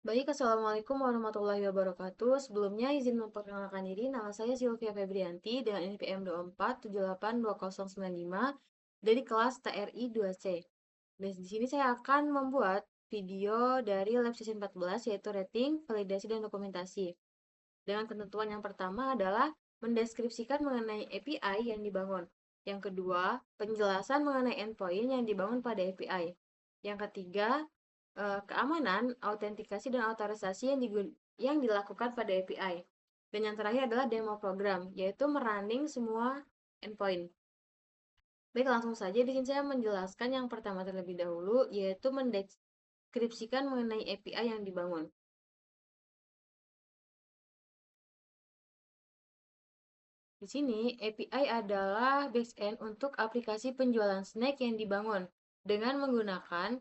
Baik, Assalamualaikum warahmatullahi wabarakatuh. Sebelumnya izin memperkenalkan diri, nama saya Sylvia Febrianti dengan NPM 24782095 dari kelas TRI 2C. Dan di sini saya akan membuat video dari lab session 14 yaitu rating, validasi, dan dokumentasi. Dengan ketentuan yang pertama adalah mendeskripsikan mengenai API yang dibangun. Yang kedua, penjelasan mengenai endpoint yang dibangun pada API. Yang ketiga, keamanan, autentikasi, dan otorisasi yang dilakukan pada API. Dan yang terakhir adalah demo program, yaitu merunning semua endpoint. Baik, langsung saja di sini saya menjelaskan yang pertama terlebih dahulu, yaitu mendeskripsikan mengenai API yang dibangun. Di sini, API adalah backend untuk aplikasi penjualan snack yang dibangun dengan menggunakan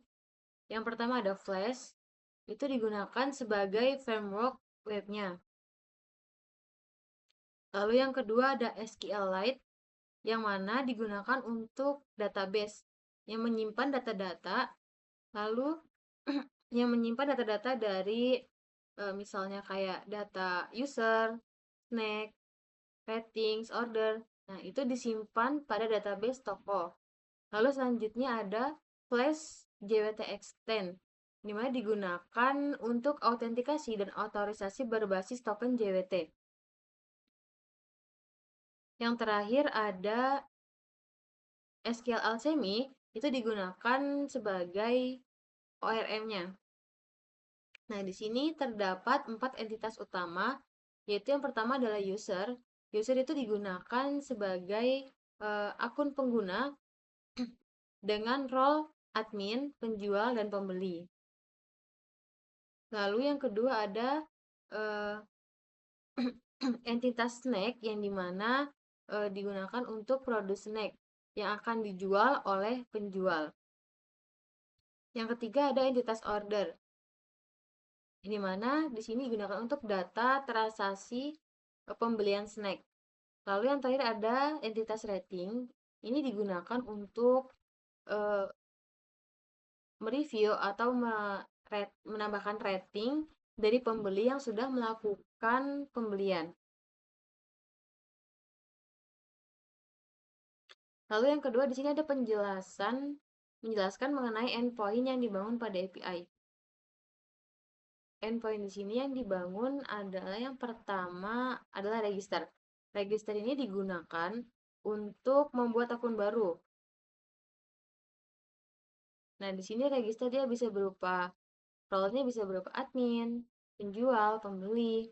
yang pertama ada Flash, itu digunakan sebagai framework webnya. Lalu yang kedua ada SQLite, yang mana digunakan untuk database yang menyimpan data-data, lalu yang menyimpan data-data dari misalnya kayak data user, snack, ratings, order. Nah, itu disimpan pada database toko. Lalu selanjutnya ada Flash JWT Extend, di mana digunakan untuk autentikasi dan otorisasi berbasis token JWT. Yang terakhir ada SQL Alchemy, itu digunakan sebagai ORM-nya. Nah, di sini terdapat 4 entitas utama, yaitu yang pertama adalah user. User itu digunakan sebagai akun pengguna dengan role admin, penjual, dan pembeli. Lalu yang kedua ada uh, entitas snack yang dimana digunakan untuk produk snack yang akan dijual oleh penjual. Yang ketiga ada entitas order, di mana di sini digunakan untuk data transaksi pembelian snack. Lalu yang terakhir ada entitas rating, ini digunakan untuk mereview atau menambahkan rating dari pembeli yang sudah melakukan pembelian. Lalu yang kedua di sini ada menjelaskan mengenai endpoint yang dibangun pada API. Endpoint di sini yang dibangun adalah yang pertama adalah register. Register ini digunakan untuk membuat akun baru. Nah, di sini register dia bisa berupa role-nya bisa berupa admin, penjual, pembeli.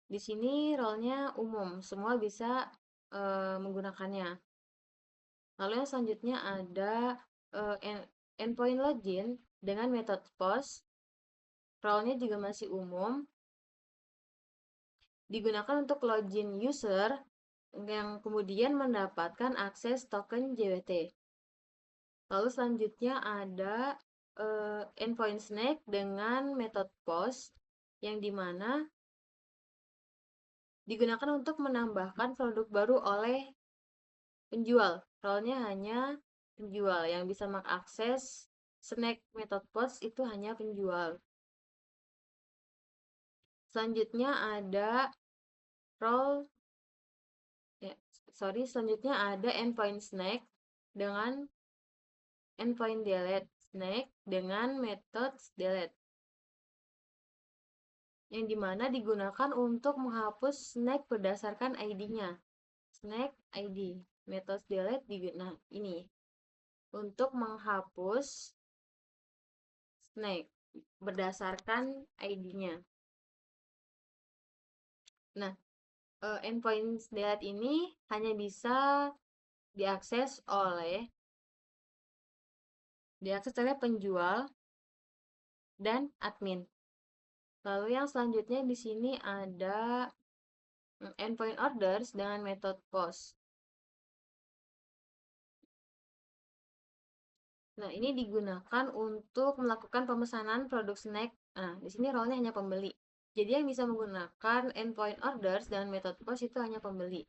Di sini role-nya umum, semua bisa menggunakannya. Lalu yang selanjutnya ada endpoint login dengan metode post. Role-nya juga masih umum. Digunakan untuk login user yang kemudian mendapatkan akses token JWT. Lalu selanjutnya ada endpoint snack dengan metode post yang dimana digunakan untuk menambahkan produk baru oleh penjual. Role-nya hanya penjual yang bisa mengakses snack method post itu hanya penjual. Selanjutnya ada role selanjutnya ada endpoint snack dengan endpoint delete snack dengan metode delete yang dimana digunakan untuk menghapus snack berdasarkan ID-nya. Snack ID. Metode delete digunakan ini untuk menghapus snack berdasarkan ID-nya. Nah, endpoint delete ini hanya bisa diakses oleh penjual dan admin. Lalu yang selanjutnya di sini ada endpoint orders dengan metode post. Nah, ini digunakan untuk melakukan pemesanan produk snack. Nah, di sini role-nya hanya pembeli. Jadi yang bisa menggunakan endpoint orders dengan metode post itu hanya pembeli.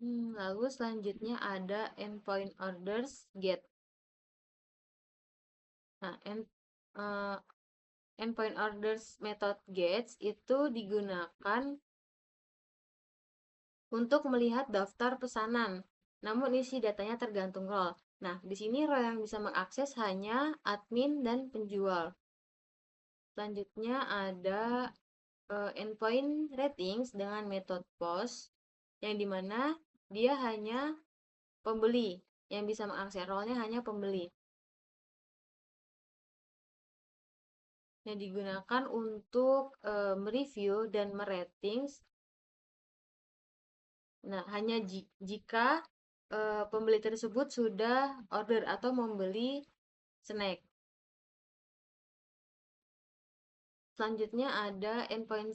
Lalu selanjutnya ada endpoint orders get. Nah, endpoint orders method gets itu digunakan untuk melihat daftar pesanan, namun isi datanya tergantung role. Nah, di sini role yang bisa mengakses hanya admin dan penjual. Selanjutnya ada endpoint ratings dengan metode post, yang dimana dia hanya pembeli yang bisa mengakses, role-nya hanya pembeli. Yang digunakan untuk mereview dan meratings. Nah, hanya jika pembeli tersebut sudah order atau membeli snack. Selanjutnya ada endpoint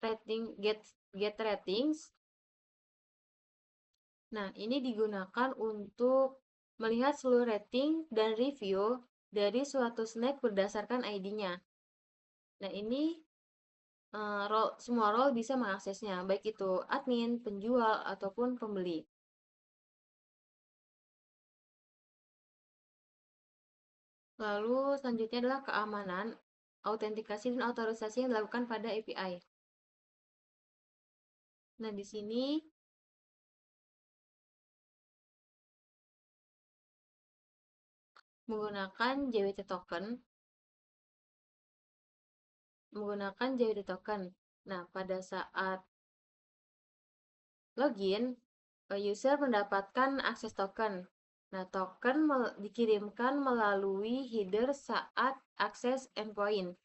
rating get ratings. Nah, ini digunakan untuk melihat seluruh rating dan review dari suatu snack berdasarkan ID-nya. Nah, ini semua role bisa mengaksesnya, baik itu admin, penjual, ataupun pembeli. Lalu selanjutnya adalah keamanan, autentikasi, dan otorisasi yang dilakukan pada API. Nah, di sini menggunakan JWT token. Nah, pada saat login, user mendapatkan akses token. Nah, token dikirimkan melalui header saat akses endpoint.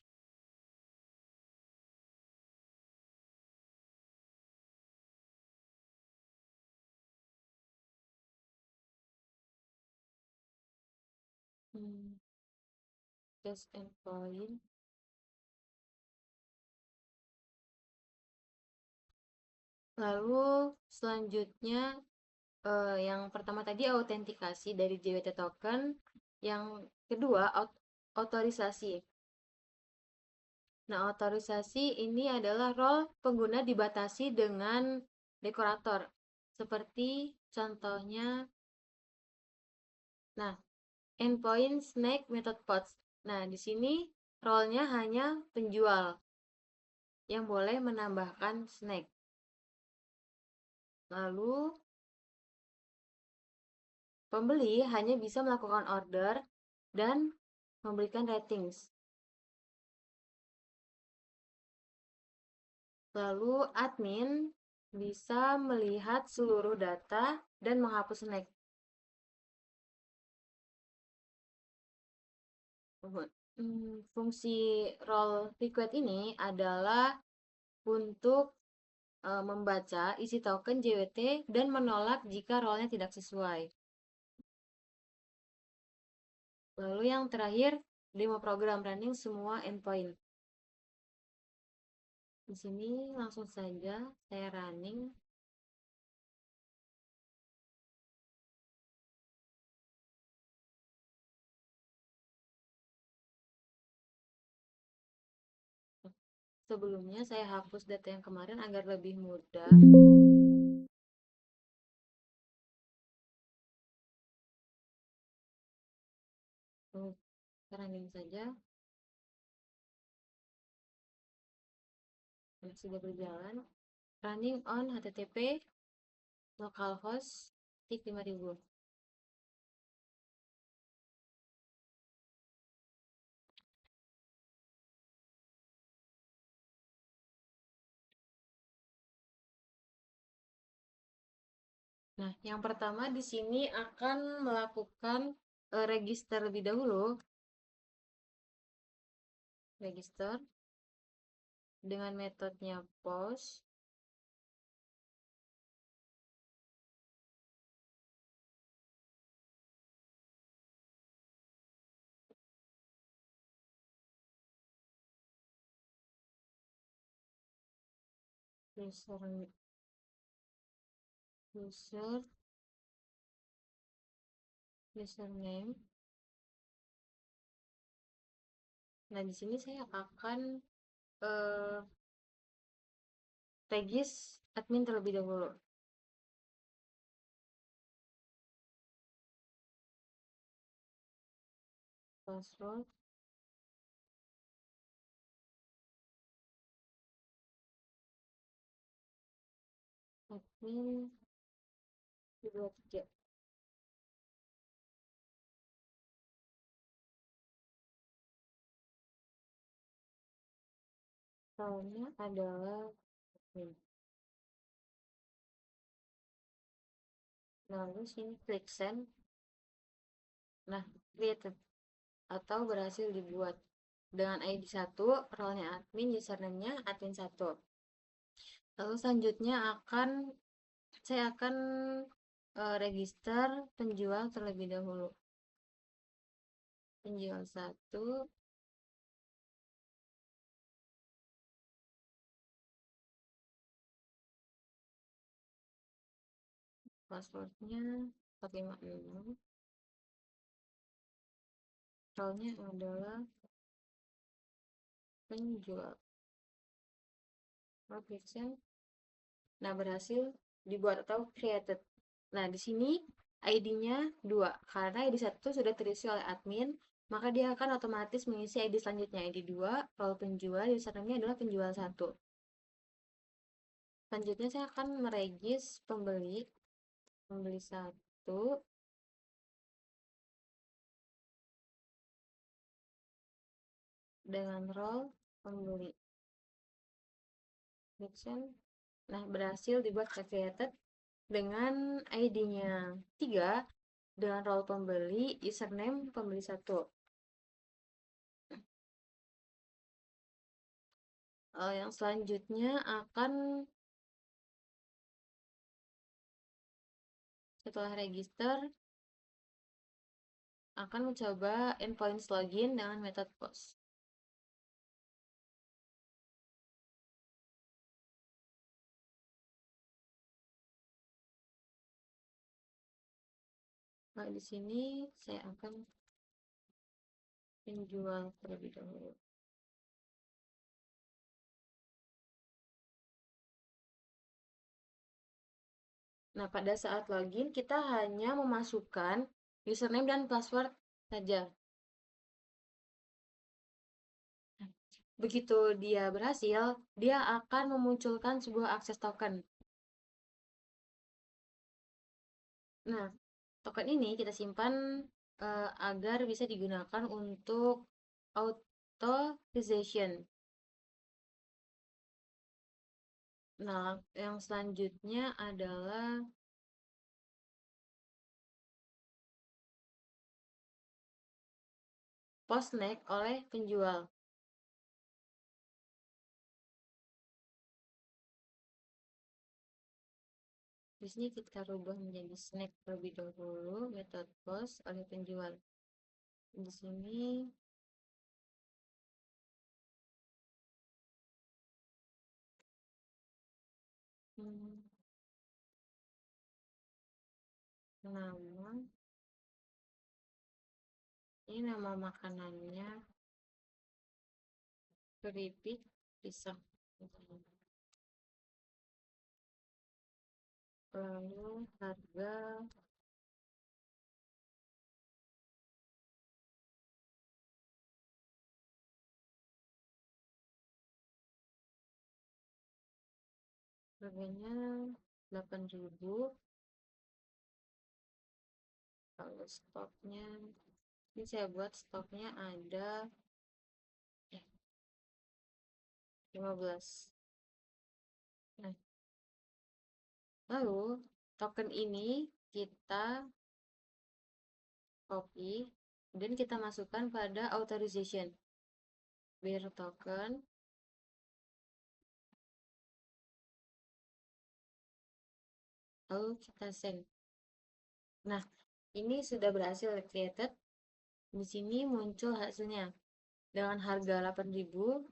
Akses endpoint. Lalu selanjutnya yang pertama tadi autentikasi dari JWT token, yang kedua otorisasi. Nah, otorisasi ini adalah role pengguna dibatasi dengan dekorator. Seperti contohnya, nah, endpoint snack method pods. Nah, di sini role-nya hanya penjual yang boleh menambahkan snack. Lalu, pembeli hanya bisa melakukan order dan memberikan ratings. Lalu, admin bisa melihat seluruh data dan menghapus snack. Fungsi role request ini adalah untuk membaca isi token JWT dan menolak jika role-nya tidak sesuai. Lalu yang terakhir, demo program running semua endpoint. Di sini langsung saja saya running. Sebelumnya saya hapus data yang kemarin agar lebih mudah. Running saja. Sudah berjalan. Running on HTTP localhost 5000. Nah, yang pertama di sini akan melakukan register lebih dahulu. Register dengan metodenya post. Username. Nah, di sini saya akan regis admin terlebih dahulu. password, admin 23. Soalnya adalah admin. Lalu sini klik send. Nah, created atau berhasil dibuat dengan ID 1, role-nya admin, username-nya admin 1. Lalu selanjutnya saya akan register penjual terlebih dahulu. Penjual 1, passwordnya 456, role-nya adalah penjual. Application. Nah, berhasil dibuat atau created. Nah, di sini ID-nya 2. Karena ID 1 sudah terisi oleh admin, maka dia akan otomatis mengisi ID selanjutnya. ID 2, role penjual, username-nya adalah penjual 1. Selanjutnya saya akan meregis pembeli 1 dengan role pembeli. Nah, berhasil dibuat created dengan ID-nya 3 dengan role pembeli, username pembeli 1. Yang selanjutnya akan setelah register akan mencoba endpoint login dengan metode post. Nah, di sini saya akan penjual terlebih dahulu. Nah, pada saat login kita hanya memasukkan username dan password saja. Begitu dia berhasil, dia akan memunculkan sebuah akses token. Nah, token ini kita simpan agar bisa digunakan untuk authorization. Nah, yang selanjutnya adalah postnext oleh penjual. Di sini kita rubah menjadi snack terlebih dahulu, metode post oleh penjual. Di sini nama, ini nama makanannya keripik pisang. Lalu harganya harganya 8.000. Lalu stoknya, ini saya buat stoknya ada 15. Nah, lalu token ini kita copy dan kita masukkan pada authorization. Bear token. Lalu kita send. Nah, ini sudah berhasil created. Di sini muncul hasilnya. Dengan harga 8.000,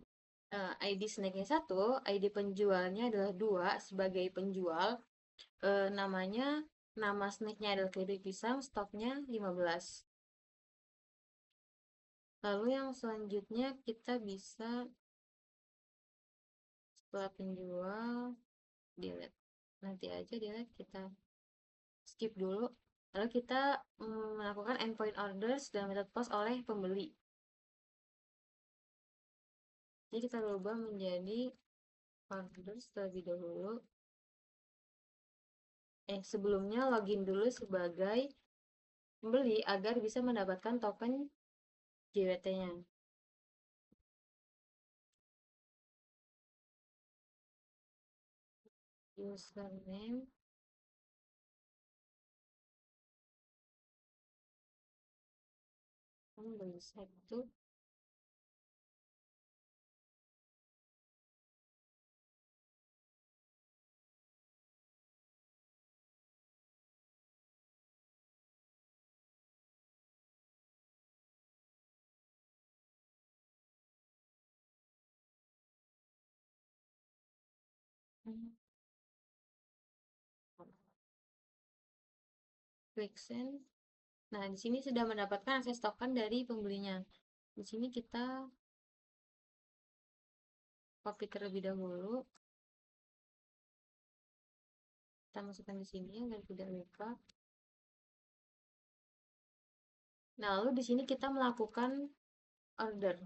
ID snacknya 1, ID penjualnya adalah 2 sebagai penjual. Nama snacknya adalah keripik pisang, stoknya 15. Lalu yang selanjutnya kita bisa setelah penjual delete. Nanti aja delete, kita skip dulu. Lalu kita melakukan endpoint orders dan method post oleh pembeli. Jadi kita rubah menjadi orders terlebih dahulu. Sebelumnya login dulu sebagai pembeli agar bisa mendapatkan token JWT-nya. Username, pembeli satu. Klik send. Nah, di sini sudah mendapatkan akses token dari pembelinya. Di sini kita copy terlebih dahulu. Kita masukkan di sini agar tidak lupa. Nah, lalu di sini kita melakukan order.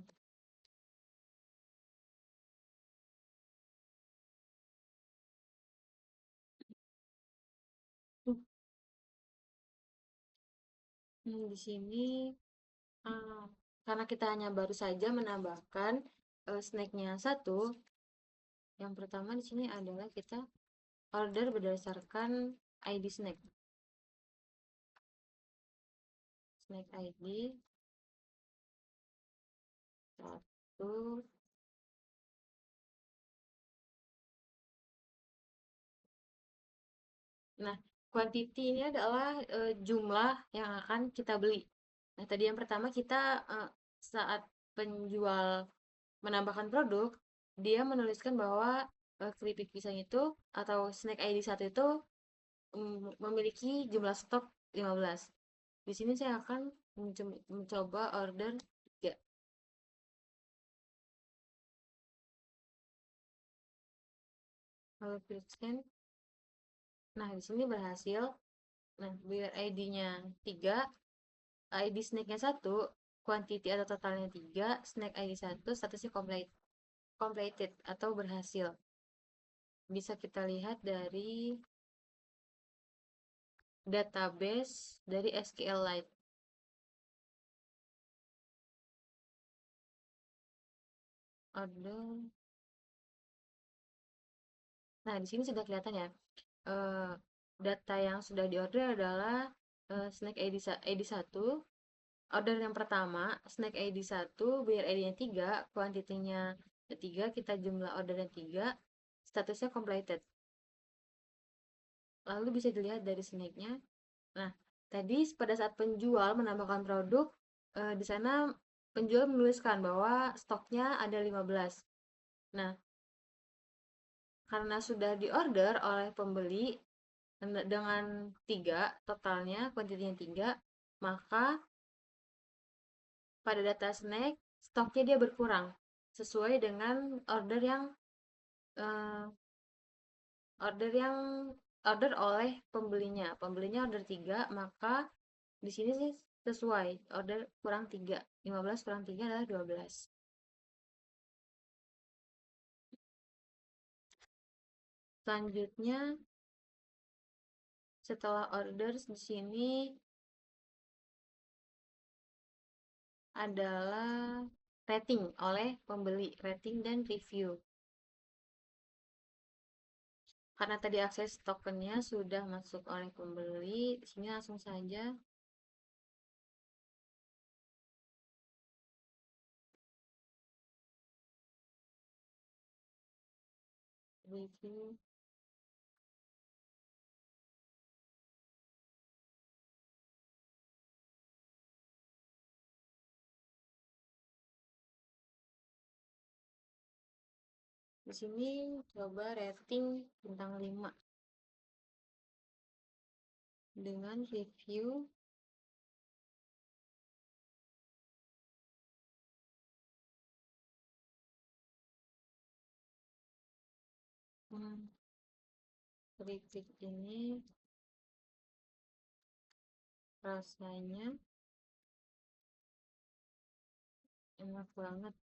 Di sini karena kita hanya baru saja menambahkan snack-nya satu, yang pertama di sini adalah kita order berdasarkan ID snack. Snack ID 1. Nah, quantity ini adalah jumlah yang akan kita beli. Nah, tadi yang pertama kita saat penjual menambahkan produk, dia menuliskan bahwa keripik pisang itu atau snack ID 1 itu memiliki jumlah stok 15. Di sini saya akan mencoba order 3. Lalu klik send. Nah, di sini berhasil. Nah, biar ID-nya 3, ID snack-nya 1, quantity atau totalnya 3, snack ID 1, statusnya completed atau berhasil. Bisa kita lihat dari database dari SQLite. Order. Nah, di sini sudah kelihatan ya. Data yang sudah diorder adalah snack ID 1. Order yang pertama, snack ID 1, biar ID-nya 3, kuantitinya 3, kita jumlah ordernya 3, statusnya completed. Lalu bisa dilihat dari snack-nya. Nah, tadi pada saat penjual menambahkan produk, di sana penjual menuliskan bahwa stoknya ada 15. Nah, karena sudah diorder oleh pembeli dengan 3, totalnya kuantitinya 3, maka pada data snack stoknya dia berkurang sesuai dengan order yang eh, order yang order oleh pembelinya. Pembelinya order 3, maka di sini sih sesuai order kurang 3. 15 kurang 3 adalah 12. Selanjutnya setelah order di sini adalah rating oleh pembeli, rating dan review. Karena tadi akses tokennya sudah masuk oleh pembeli, di sini langsung saja review. Di sini coba rating bintang 5 dengan review kritik ini Rasanya enak banget.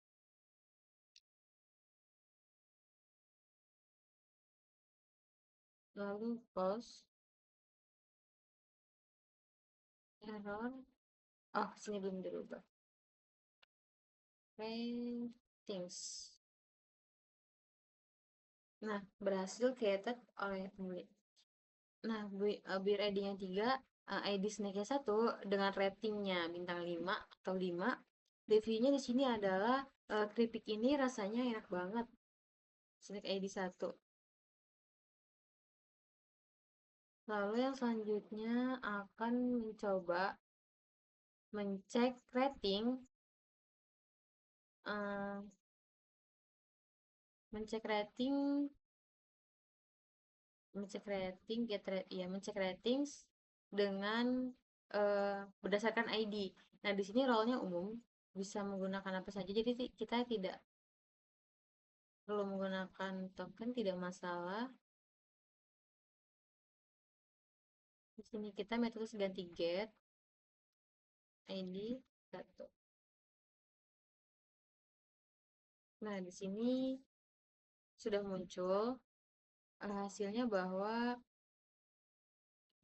Lalu post error. Oh, sini belum dirubah. Ratings. Nah, berhasil created oleh pembeli. Nah, bir ID yang 3, ID snacknya 1 dengan ratingnya bintang 5 atau 5. Reviewnya di sini adalah keripik ini rasanya enak banget. Snack ID 1. Lalu yang selanjutnya akan mencoba mencek rating, eh, mencek rating, mencek ratings dengan berdasarkan ID. Nah, di sini role-nya umum, bisa menggunakan apa saja. Jadi kita tidak perlu menggunakan token, tidak masalah. Di sini kita metode ganti get ID 1. Nah, di sini sudah muncul hasilnya bahwa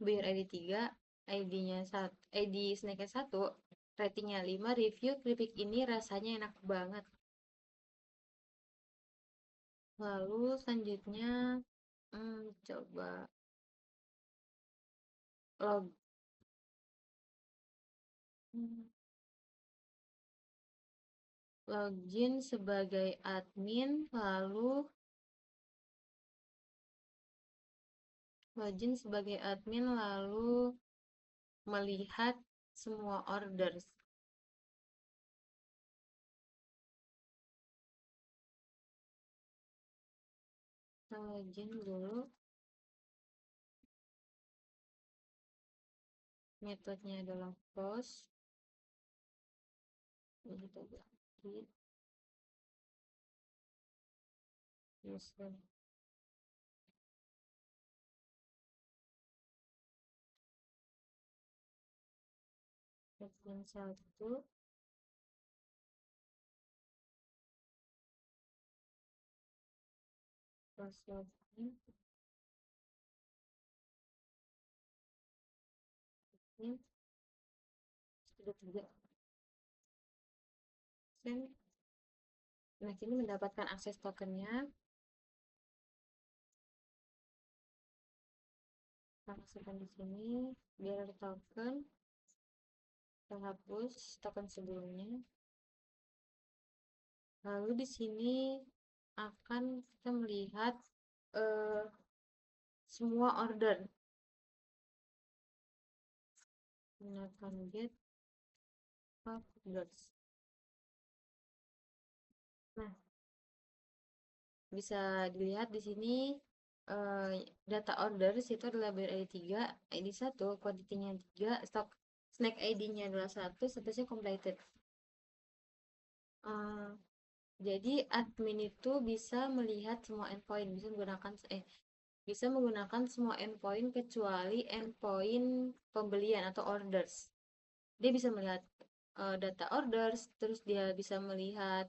bir ID 3, ID-nya 1, ID snacknya 1, ratingnya 5, review keripik ini rasanya enak banget. Lalu selanjutnya coba log hmm, login sebagai admin, lalu melihat semua orders. Kita login dulu. Metodenya adalah post. Ini kita ganti user admin 1. Passwordnya ini sudah 3. Nah, kini mendapatkan akses tokennya. Kita masukkan di sini biar token. Kita hapus token sebelumnya. Lalu di sini akan kita melihat eh, semua order. Gunakan get orders. Nah, bisa dilihat di sini data orders itu adalah buyer ID 3, ID 1, quantity-nya 3, stock snack ID-nya adalah 1, statusnya completed. Jadi admin itu bisa melihat semua endpoint, bisa menggunakan semua endpoint kecuali endpoint pembelian atau orders. Dia bisa melihat data orders, terus dia bisa melihat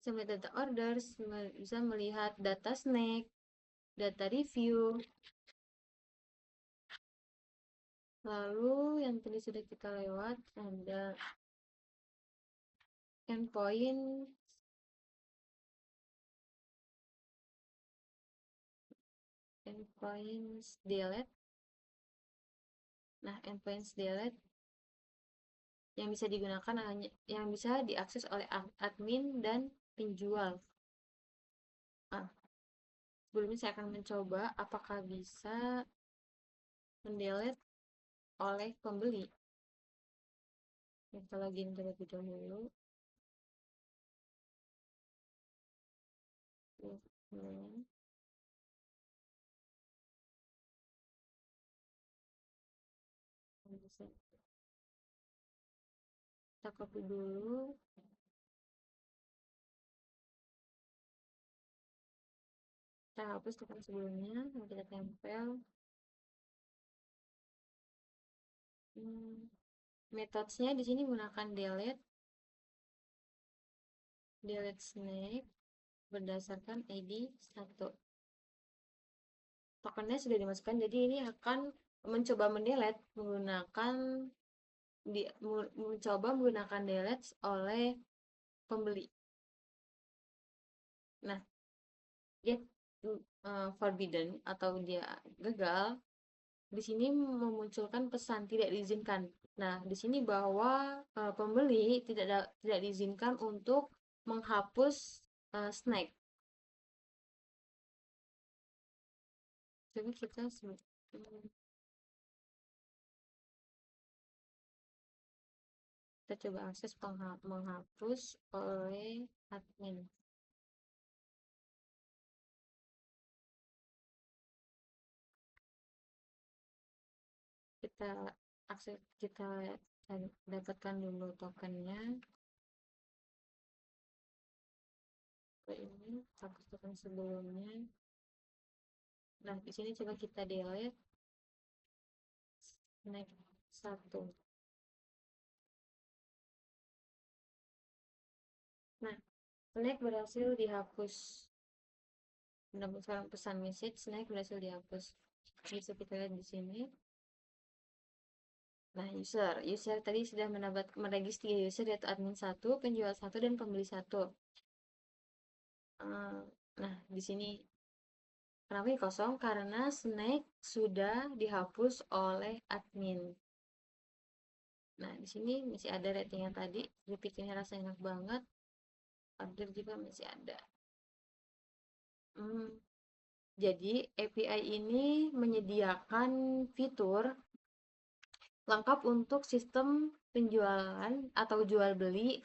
data orders, bisa melihat data snack, data review. Lalu yang tadi sudah kita lewat ada endpoint delete. Nah, endpoints delete yang bisa digunakan hanya yang bisa diakses oleh admin dan penjual. Nah, sebelumnya saya akan mencoba apakah bisa mendelete oleh pembeli. Kita login terlebih dahulu. Kita copy dulu. Kita hapus tekan sebelumnya, lalu kita tempel. Methodenya di sini menggunakan delete snake berdasarkan ID 1. Tokennya sudah dimasukkan, jadi ini akan mencoba mendelete menggunakan mencoba menggunakan delete oleh pembeli. Nah, dia forbidden atau dia gagal, di sini memunculkan pesan tidak diizinkan. Nah, di sini bahwa pembeli tidak diizinkan untuk menghapus snack. Jadi kita coba akses menghapus oleh admin. Kita dapatkan dulu tokennya. Ini hapus token sebelumnya. Nah, di sini coba kita delete snack 1. Nah, snack berhasil dihapus. Mendapatkan pesan message snack berhasil dihapus. Bisa kita lihat di sini. Nah, user tadi sudah meregistrasi user yaitu admin 1, penjual 1, dan pembeli 1. Nah, di sini kenapa ini kosong? Karena snack sudah dihapus oleh admin. Nah, di sini masih ada ratingnya tadi. Repeat ini rasanya enak banget. Order juga masih ada. Jadi, API ini menyediakan fitur lengkap untuk sistem penjualan atau jual beli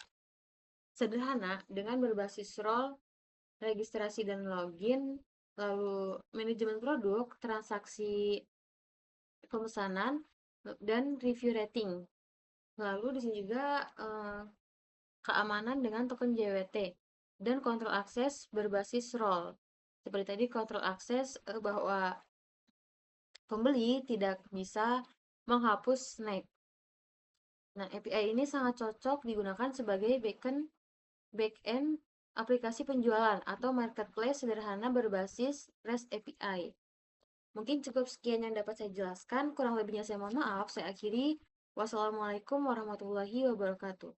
sederhana dengan berbasis role, registrasi dan login, lalu manajemen produk, transaksi pemesanan, dan review rating. Lalu di sini juga keamanan dengan token JWT dan kontrol akses berbasis role. Seperti tadi kontrol akses bahwa pembeli tidak bisa menghapus snack. Nah, API ini sangat cocok digunakan sebagai backend aplikasi penjualan atau marketplace sederhana berbasis REST API. Mungkin cukup sekian yang dapat saya jelaskan. Kurang lebihnya saya mohon maaf. Saya akhiri. Wassalamualaikum warahmatullahi wabarakatuh.